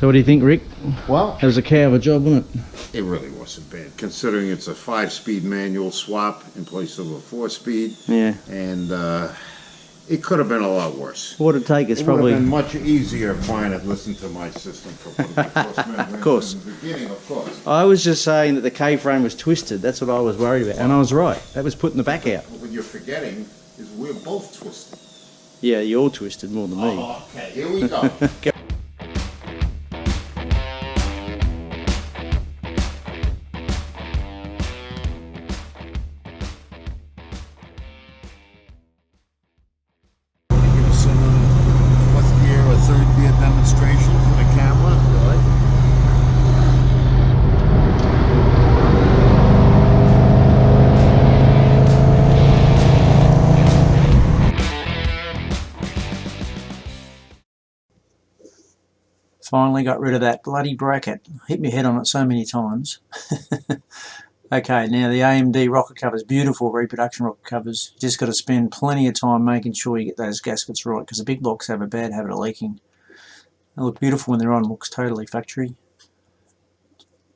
So what do you think, Rick? Well, that was a cow of a job, wasn't it? it really wasn't bad, considering it's a 5-speed manual swap in place of a 4-speed. Yeah. And it could have been a lot worse. What would it take? It's It probably would have been much easier if Brian had listened to my system for Of course. in the beginning, of course. I was just saying that the K-frame was twisted. That's what I was worried about, and I was right. That was putting the back out. What you're forgetting is we're both twisted. Yeah, you're all twisted more than me. Oh, okay, here we go. Demonstration for the camera. Finally got rid of that bloody bracket. Hit my head on it so many times. Okay, now the AMD rocker covers, beautiful reproduction rocker covers. You just got to spend plenty of time making sure you get those gaskets right, because the big blocks have a bad habit of leaking. They look beautiful when they're on, looks totally factory.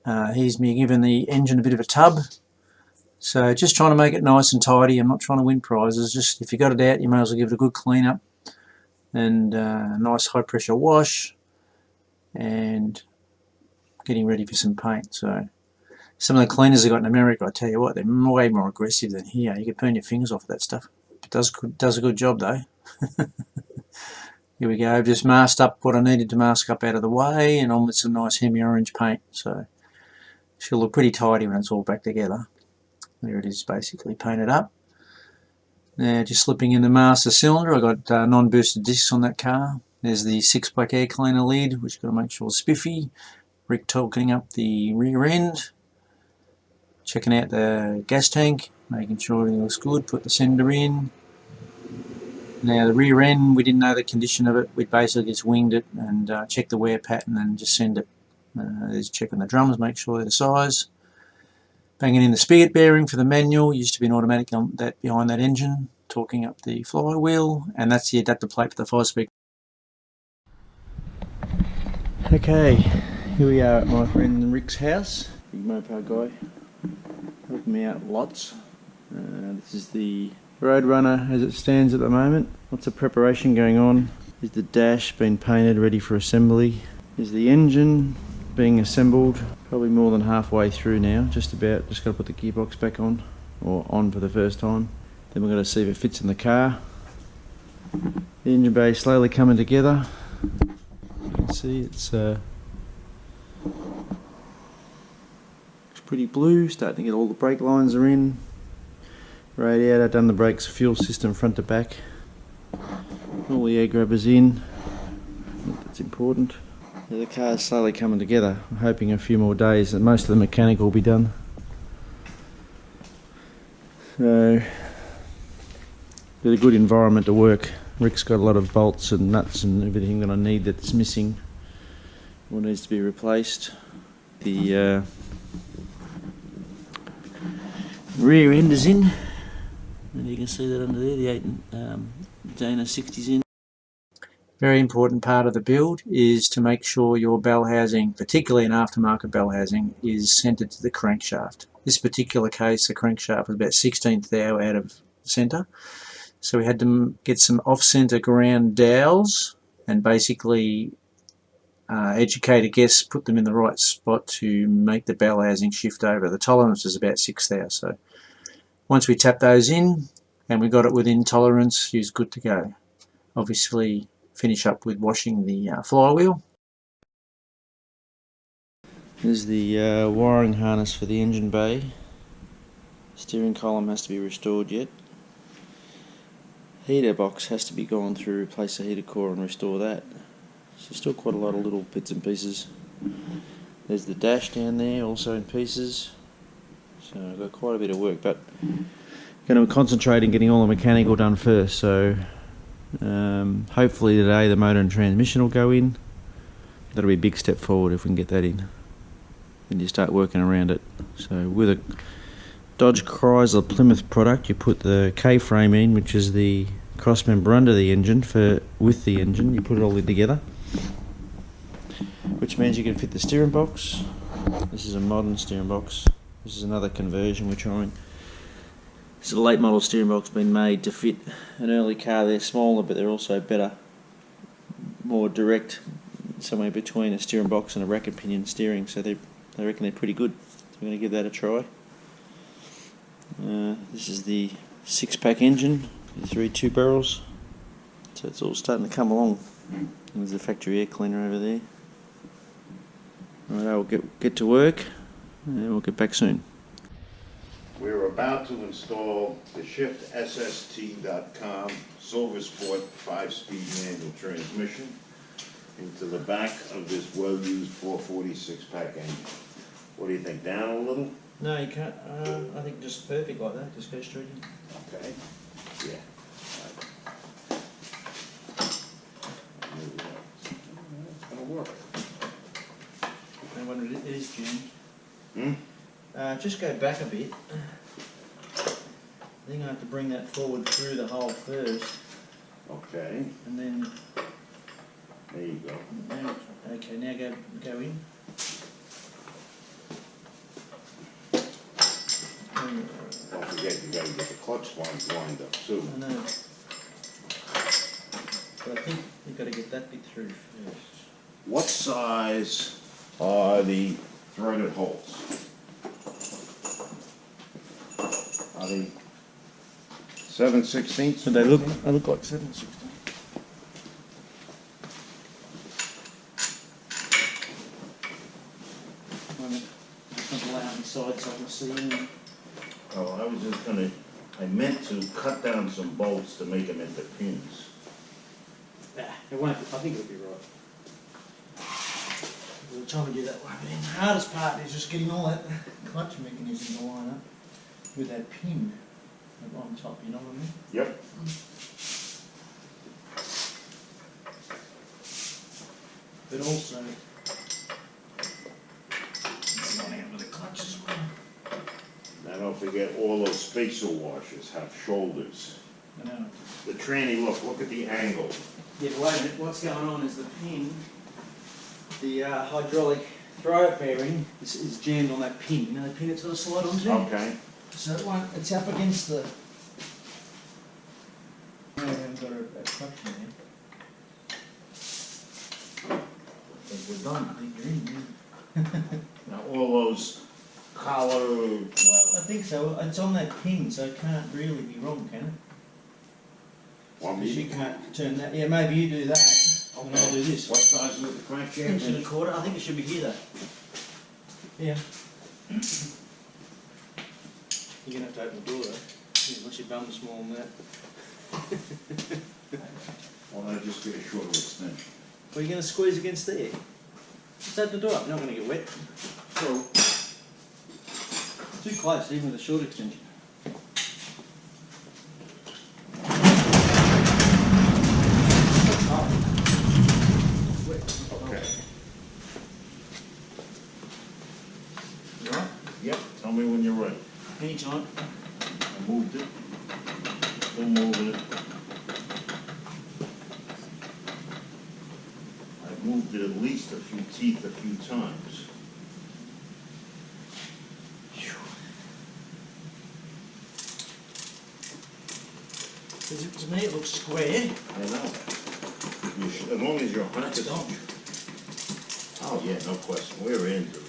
Here's me giving the engine a bit of a tub. So just trying to make it nice and tidy. I'm not trying to win prizes, just if you got it out, you may as well give it a good clean up. And a nice high pressure wash. And getting ready for some paint. So some of the cleaners I got in America, I tell you what, they're way more aggressive than here. You can burn your fingers off of that stuff. It does a good job though. Here we go, I've just masked up what I needed to mask up out of the way, and on with some nice hemi-orange paint. So she'll look pretty tidy when it's all back together. There it is, basically painted up. Now just slipping in the master cylinder, I got non-boosted discs on that car. There's the 6-pack air cleaner lid, which got to make sure it's spiffy. Rick torquing up the rear end. Checking out the gas tank, making sure everything looks good. Put the sender in. Now the rear end, we didn't know the condition of it. We basically just winged it and checked the wear pattern and just send it. There's checking the drums, make sure they're the size. Banging in the spigot bearing for the manual. Used to be an automatic on that behind that engine. Torquing up the flywheel, and that's the adapter plate for the 5-speed. Okay, here we are at my friend Rick's house. Big Mopar guy, helping me out lots. This is the Roadrunner as it stands at the moment. Lots of preparation going on. Here's the dash being painted, ready for assembly. Here's the engine being assembled, probably more than halfway through now, just about. Just got to put the gearbox back on, or on for the first time. Then we're going to see if it fits in the car. The engine bay is slowly coming together. You can see it's looks pretty blue, starting to get all the brake lines are in. Radiator, done the brakes, fuel system front to back. All the air grabbers in. I think that's important. Yeah, the car's slowly coming together. I'm hoping a few more days that most of the mechanical will be done. So, it's a good environment to work. Rick's got a lot of bolts and nuts and everything that I need that's missing or needs to be replaced. The rear end is in, and you can see that under there, the 8 Dana 60's in. Very important part of the build is to make sure your bell housing, particularly an aftermarket bell housing, is centered to the crankshaft. This particular case, the crankshaft was about 1/16th thou out of center. So we had to get some off-center ground dowels and basically educated guests, put them in the right spot to make the bell housing shift over. The tolerance is about 6 thou. So once we tap those in and we got it within tolerance, he was good to go. Obviously finish up with washing the flywheel. There's the wiring harness for the engine bay. Steering column has to be restored yet. Heater box has to be gone through, replace the heater core and restore that. So still quite a lot of little bits and pieces. There's the dash down there, also in pieces. So I've got quite a bit of work, but going to concentrate on getting all the mechanical done first. So hopefully today the motor and transmission will go in. That'll be a big step forward if we can get that in. Then you start working around it. So with a Dodge Chrysler Plymouth product, you put the K-frame in, which is the cross member under the engine with the engine. You put it all in together. which means you can fit the steering box. This is a modern steering box. This is another conversion we're trying. This is a late model steering box been made to fit an early car. They're smaller, but they're also better, more direct, somewhere between a steering box and a rack and pinion steering. So they reckon they're pretty good. So we're going to give that a try. This is the 6-pack engine, 3 2-barrels. So it's all starting to come along. And there's the factory air cleaner over there. Right, I'll get to work and we'll get back soon. We're about to install the ShiftSST.com Silver Sport 5-speed manual transmission into the back of this well-used 446 pack engine. What do you think, down a little? No, you can't. I think just perfect like that. Just go straight in. Okay. Yeah. It's gonna work. I wonder if it is tuned. Hmm? Just go back a bit. I think I have to bring that forward through the hole first, Okay. and then. There you go. Okay, now go in. Don't forget, you gotta get the clutch lines lined up too. I know. But I think you've got to get that bit through first. What size are the threaded holes? Are they 7/16? So they look like 7/16. Side so I can see in. Oh, I was just gonna, I meant to cut down some bolts to make them into pins. It won't. I think it'll be right. We'll try to do that one. The hardest part is just getting all that clutch mechanism to line up with that pin on top. You know what I mean? Yep. But also, it's lining up with the clutch as well. Now don't forget, all those spacer washers have shoulders. I know. The tranny, look at the angle. Yeah, but wait a minute. What's going on is the pin, the hydraulic throw bearing is jammed on that pin. You know the pin it's got to slide onto? Okay. So it's up against the... No, we haven't got a clutch in there. I think we're done. I think you're in. Now all those collar, Well, I think so. It's on that pin, so it can't really be wrong, can it? want Because me you to- can't turn that. Yeah, maybe you do that, and I'll do this. What size is the crankshaft? 1.25. I think it should be here, though. Yeah. You're going to have to open the door, though. Unless your bum's smaller than that. Why don't I just get a shorter extension? Well, you're going to squeeze against there. Just open the door up. You're not going to get wet. Cool. Too close, even with a short extension. Okay. You right? Yep, tell me when you're ready. Anytime. I moved it. Still moving it. I've moved it at least a few teeth a few times. To me it looks square. I know. As long as you're 100%. Oh yeah, no question. We're in, dude.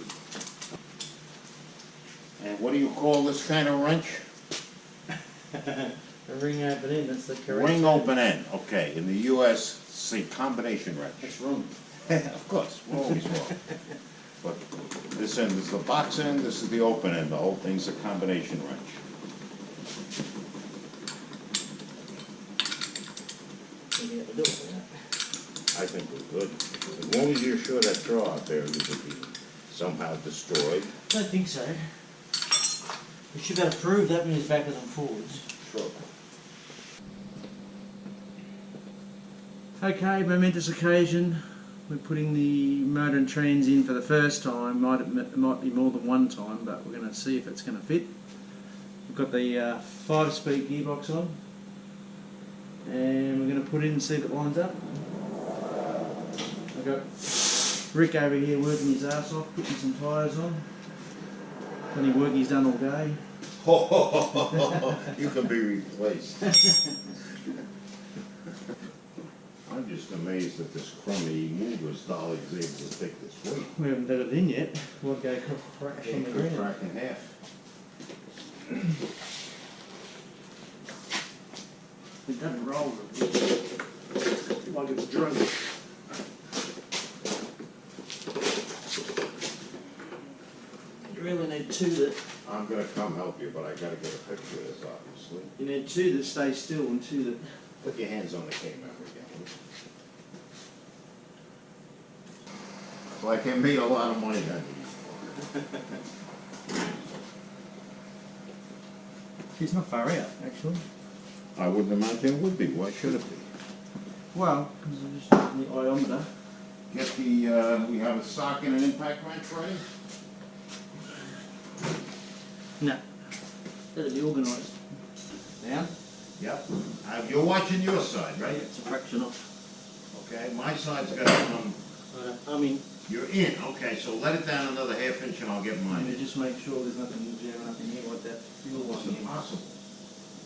And what do you call this kind of wrench? A ring open end, that's the correct Ring term. open end. Okay, in the U.S., say combination wrench. That's wrong. Of course, we're always wrong. But this end is the box end, this is the open end. The whole thing's a combination wrench. Maybe have a look at that. I think we're good. As long as you're sure that draw out there isn't being somehow destroyed. I don't think so. We should be able to prove that moves backwards and forwards. Sure. Okay, momentous occasion. We're putting the motor and trans in for the first time. It might be more than one time, but we're going to see if it's going to fit. We've got the 5-speed gearbox on, and we're going to put it in and see if it lines up. I've got Rick over here working his ass off, putting some tyres on. Any work he's done all day. You can be replaced. I'm just amazed that this crummy mover's dolly is able to take this weight. We haven't done it in yet. We'll go crash on the ground. Crack in half. It doesn't roll like it's drunk. You really need two that... I'm gonna come help you, but I gotta get a picture of this, obviously. You need two that stay still and two that... Put your hands on the camera again. So I can make a lot of money then. It's not far out, actually. I wouldn't imagine it would be. Why should it be? Well, because I'm just using the iometer. Get the, we have a socket and an impact wrench ready? No. Better be organised. Down? Yep. You're watching your side, right? It's a fraction off. Okay, my side's got to come. I mean, You're in. Okay, so let it down another half inch and I'll get let mine me in. just make sure there's nothing jamming up in here like that fuel That line. wasn't here. possible.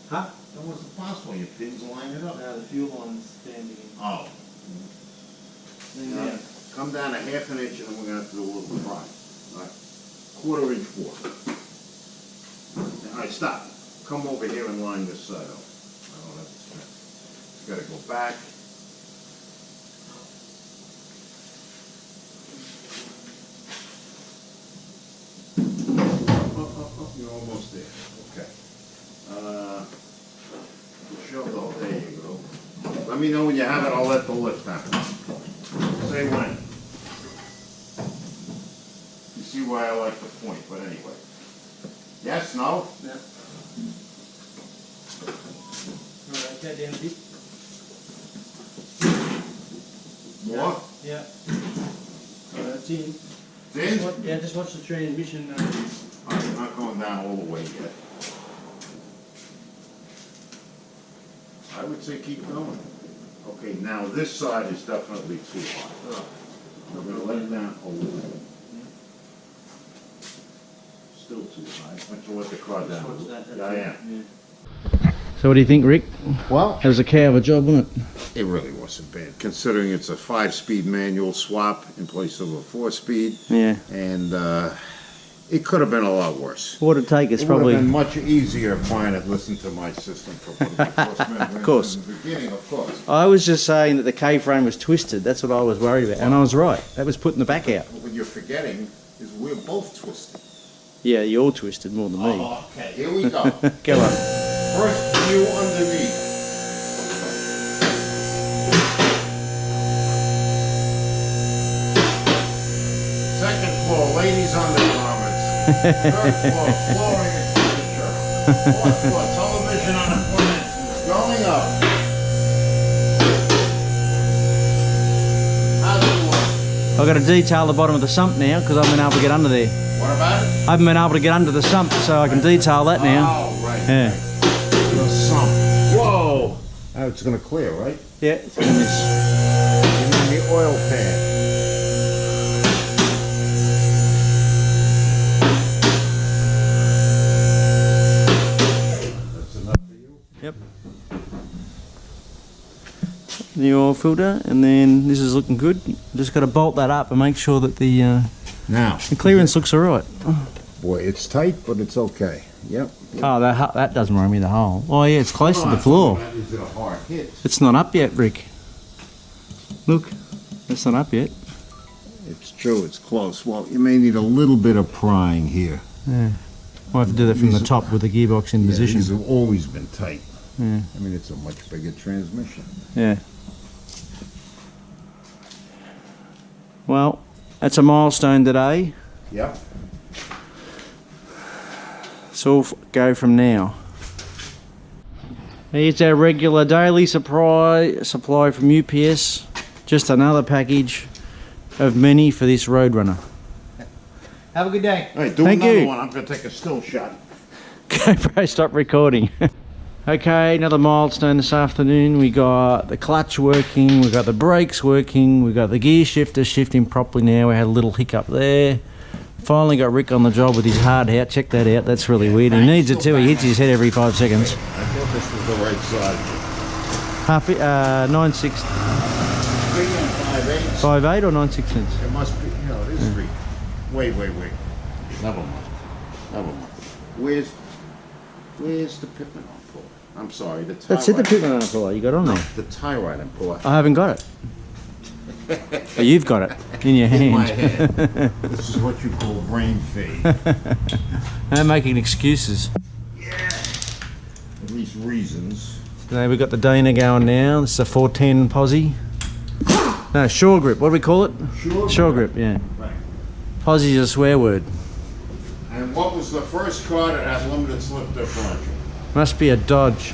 Huh? That wasn't possible. Your pins line it up. No, the fuel line's standing in. Oh. Lean Now, down. come down a half an inch and then we're going to have to do a little pry. All right. Quarter inch fork. All right, stop. Come over here and line this side up. I don't have to spin. It's got to go back. You're almost there. Okay. Shove off. There you go. Let me know when you have it. I'll let the lift happen. Say when. You see why I like the point, but anyway. Yes, no? Yeah. Alright, go down a bit. More? Yeah. Alright, it's in. It's in? Yeah, just watch the transmission. I'm not going down all the way yet. I would say keep going. Okay, now this side is definitely too high. We're going to let it down a little bit. Still too high. Why don't you let the car down a Watch little? that. Yeah, I am. So what do you think, Rick? Well, That was a cow of a job, wasn't it? it really wasn't bad, considering it's a 5-speed manual swap in place of a 4-speed. Yeah. And it could have been a lot worse. What would it take us It would probably... have been much easier if I had listened to my system for Of course. in the beginning, of course. I was just saying that the K-frame was twisted. That's what I was worried about. And I was right. That was putting the back out. What you're forgetting is we're both twisted. Yeah, you're twisted more than me. Oh, okay, here we go. Go on. First view underneath. Second floor, ladies' undergarments. Third floor, flooring and furniture. Fourth floor, television on appliances. Going up. How's it look? I've got to detail the bottom of the sump now because I haven't been able to get under there. What about it? I haven't been able to get under the sump, so I can detail that now. Oh, right. Yeah. The sump. Whoa! Now it's going to clear, right? Yeah, it's in this. And then the oil pan. That's enough for you? Yep. The oil filter, and then this is looking good. Just got to bolt that up and make sure that the Now. clearance looks alright. Boy, it's tight, but it's okay. Yep. Oh, that doesn't worry me, the hole. Oh yeah, it's close to the floor. That is a hard hit. It's not up yet, Rick. Look, it's not up yet. It's true, it's close. Well, you may need a little bit of prying here. Yeah. We'll have to do that from the top with the gearbox in position. These have always been tight. Yeah. I mean, it's a much bigger transmission. Yeah. Well, that's a milestone today. Yep. So we'll go from now. Here's our regular daily supply from UPS. Just another package of many for this Roadrunner. Have a good day. All right, do Thank another you. one. I'm going to take a still shot. GoPro, stop recording. Okay, another milestone this afternoon. We got the clutch working, we got the brakes working, we got the gear shifter shifting properly now. We had a little hiccup there. Finally got Rick on the job with his hard hat. Check that out, that's really weird. He needs it too, he hits his head every 5 seconds. I thought this was the right side. Half, 9/6. 5/8 or 9/6. It must be, you know, it is 3. Wait. Never mind. Where's the Pittman on puller? I'm sorry, the tie. That's it, the Pittman on puller. You got it on there. The tie rod puller. I haven't got it. Oh, you've got it in your hand. In my hand. This is what you call brain fade. I'm making excuses. Yeah. At least reasons. Today we've got the Dana going now. This is a 410 posi. No, shore grip. What do we call it? Shore grip, yeah. Right. Posi is a swear word. And what was the first car that had limited slip differential? Must be a Dodge.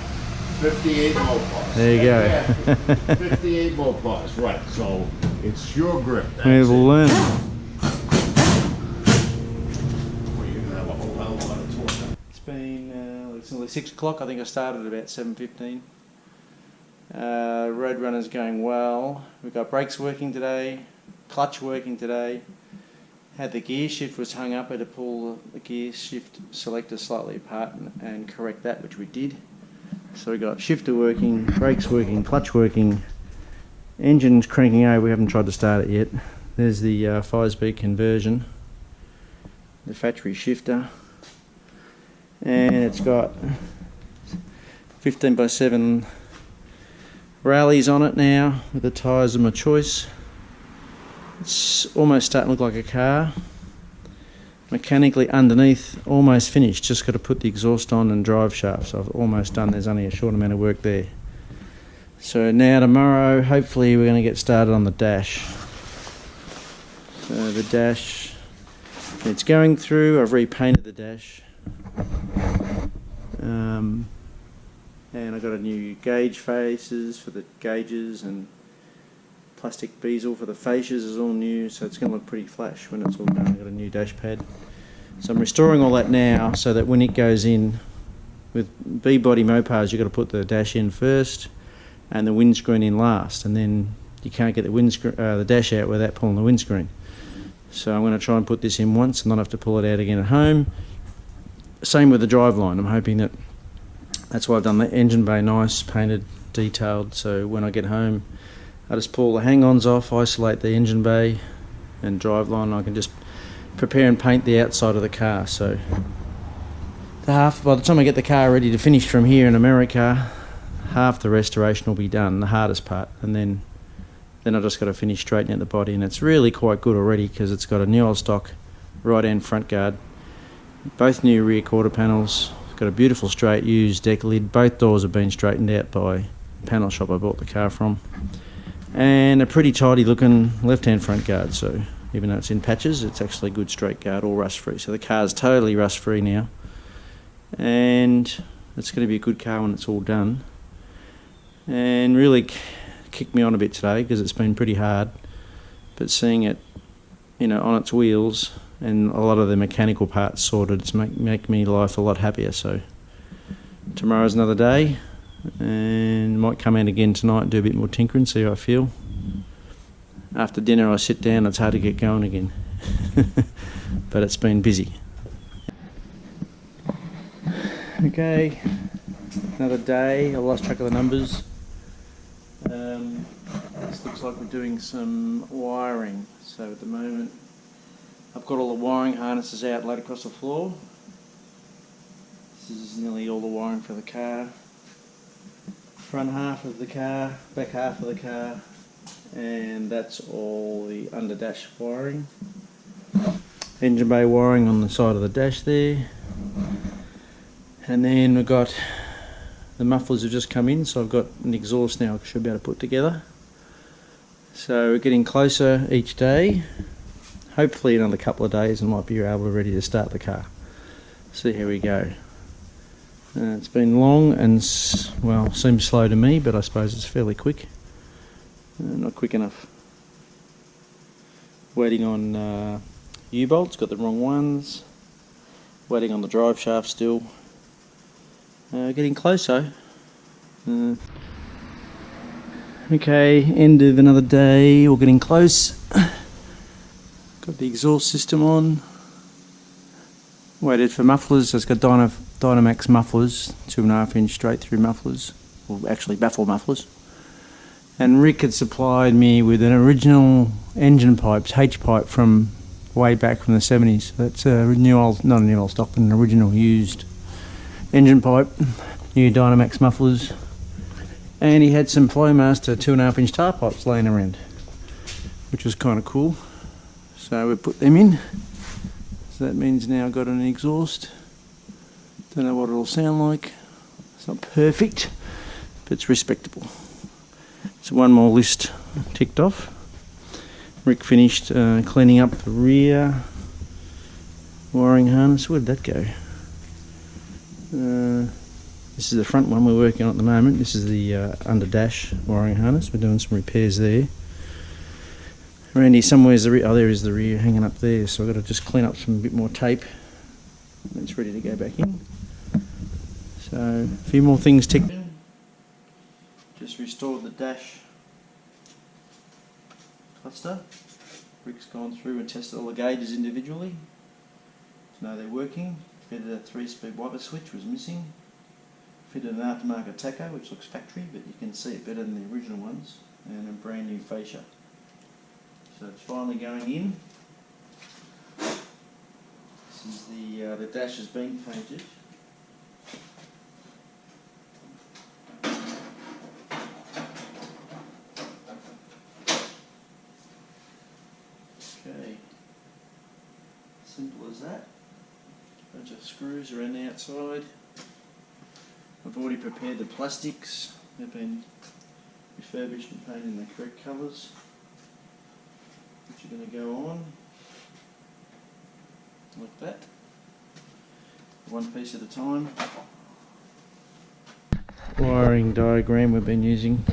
58 Mopars. There you go. Yeah, 58 Mopars, right. So it's Sure Grip. We've learned. Well, you're going to have a whole hell of a lot of torque. It's been it's nearly 6 o'clock. I think I started at about 7:15. Road runner's going well. We've got brakes working today, clutch working today. Had the gear shift was hung up. I had to pull the gear shift selector slightly apart and correct that, which we did. So we got shifter working, brakes working, clutch working, engine's cranking over. We haven't tried to start it yet. There's the 5-speed conversion, the factory shifter, and it's got 15x7 rallies on it now with the tyres of my choice. It's almost starting to look like a car. Mechanically underneath, almost finished. Just got to put the exhaust on and drive shaft. So I've almost done. There's only a short amount of work there. So now tomorrow, hopefully we're going to get started on the dash. So the dash, it's going through. I've repainted the dash. And I've got a new gauge faces for the gauges, and plastic bezel for the fascias is all new, so it's going to look pretty flash when it's all done. I've got a new dash pad. So I'm restoring all that now so that when it goes in with B-body Mopars, you've got to put the dash in first and the windscreen in last, and then you can't get the dash out without pulling the windscreen. So I'm going to try and put this in once and not have to pull it out again at home. Same with the driveline. I'm hoping that's why I've done the engine bay nice, painted, detailed, so when I get home I just pull the hang-ons off, isolate the engine bay and driveline. I can just prepare and paint the outside of the car. So by the time I get the car ready to finish from here in America, half the restoration will be done, the hardest part, and then I just got to finish straightening out the body, and it's really quite good already because it's got a new old stock right hand front guard, both new rear quarter panels, it's got a beautiful straight used deck lid, both doors have been straightened out by the panel shop I bought the car from, and a pretty tidy looking left hand front guard. So even though it's in patches, it's actually a good straight guard, all rust free. So the car's totally rust free now, and it's going to be a good car when it's all done. And really kicked me on a bit today because it's been pretty hard, but seeing it, you know, on its wheels and a lot of the mechanical parts sorted, it's make me life a lot happier. So tomorrow's another day, and might come out again tonight and do a bit more tinkering, see how I feel. After dinner I sit down, it's hard to get going again. But it's been busy. Okay, another day. I lost track of the numbers. This looks like we're doing some wiring. So at the moment I've got all the wiring harnesses out laid across the floor. This is nearly all the wiring for the car. Front half of the car, back half of the car, and that's all the under dash wiring. Engine bay wiring on the side of the dash there. And then we've got the mufflers have just come in, so I've got an exhaust now I should be able to put together. So we're getting closer each day. Hopefully another couple of days and might be ready to start the car. So here we go. It's been long and, well, seems slow to me, but I suppose it's fairly quick. Not quick enough. Waiting on U-bolts, got the wrong ones. Waiting on the drive shaft still. Getting closer. Okay, end of another day, we're getting close. Got the exhaust system on. Waited for mufflers, so it's got Dynamax mufflers, 2.5 inch straight through mufflers, or actually baffle mufflers. And Rick had supplied me with an original engine pipes, H pipe from way back from the 70s. That's a new old, not a new old stock, but an original used engine pipe, new Dynamax mufflers. And he had some Flowmaster 2.5 inch tar pipes laying around, which was kind of cool. So we put them in. So that means now I've got an exhaust. Don't know what it'll sound like. It's not perfect, but it's respectable. So one more list ticked off. Rick finished cleaning up the rear wiring harness. Where did that go? This is the front one we're working on at the moment. This is the under dash wiring harness. We're doing some repairs there. Randy, somewhere's the rear. Oh, there is the rear hanging up there. So I've got to just clean up some bit more tape. And it's ready to go back in. So a few more things ticked in. Just restored the dash cluster. Rick's gone through and tested all the gauges individually to know they're working. Fitted a 3-speed wiper switch, was missing. Fitted an aftermarket tacho, which looks factory, but you can see it better than the original ones, and a brand new fascia. So it's finally going in. This is the dash has been painted. Okay, simple as that. Bunch of screws around the outside. I've already prepared the plastics. They've been refurbished and painted in the correct colours, which are going to go on like that, one piece at a time. Wiring diagram we've been using,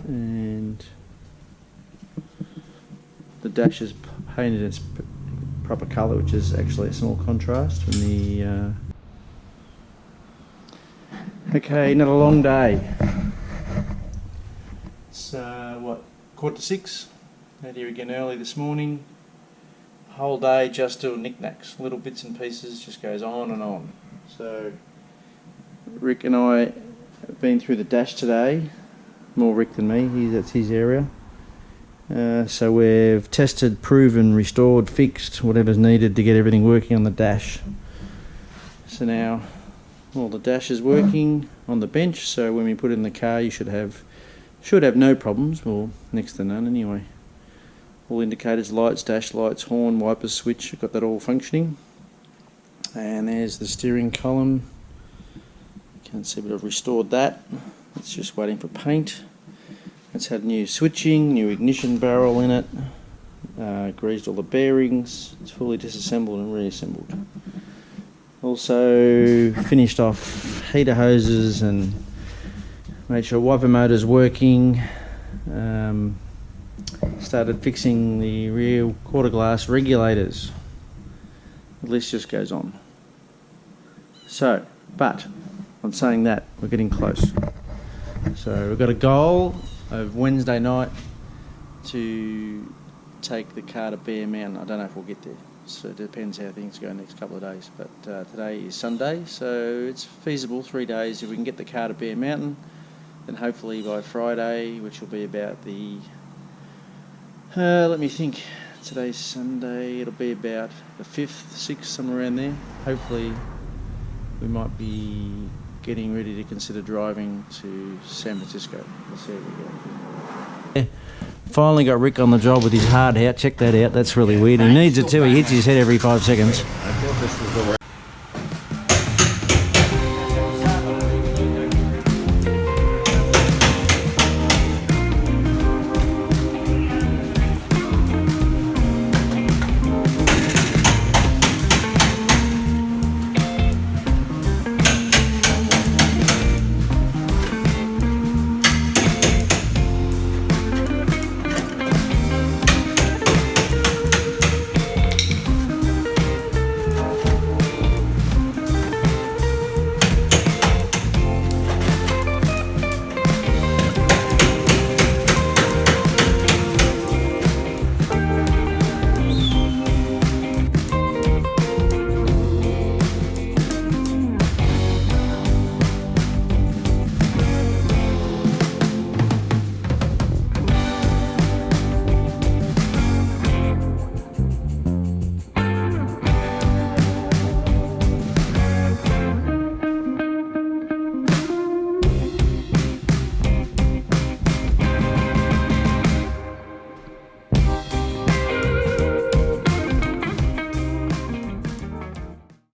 and the dash is painted its proper colour, which is actually a small contrast from the okay, not a long day. It's what, 5:45? Out here again early this morning. Whole day just doing knickknacks, little bits and pieces, just goes on and on. So Rick and I have been through the dash today, more Rick than me, that's his area. So we've tested, proven, restored, fixed, whatever's needed to get everything working on the dash. So now all the dash is working on the bench, so when we put it in the car you should have no problems, or next to none anyway. All indicators, lights, dash lights, horn, wipers, switch, I've got that all functioning. And there's the steering column. Can't see, but I've restored that. It's just waiting for paint. It's had new switching, new ignition barrel in it, greased all the bearings. It's fully disassembled and reassembled. Also finished off heater hoses and made sure wiper motor's working. Started fixing the rear quarter glass regulators. The list just goes on. So, but I'm saying that we're getting close. So we've got a goal of Wednesday night to take the car to Bear Mountain. I don't know if we'll get there, so it depends how things go next couple of days. But today is Sunday, so it's feasible 3 days. If we can get the car to Bear Mountain, then hopefully by Friday, which will be about the let me think, today's Sunday, it'll be about the 5th, 6th, somewhere around there. Hopefully we might be getting ready to consider driving to San Francisco. We'll see how we go. Finally got Rick on the job with his hard hat. Check that out, that's really weird. He needs it too, he hits his head every 5 seconds. I thought this was the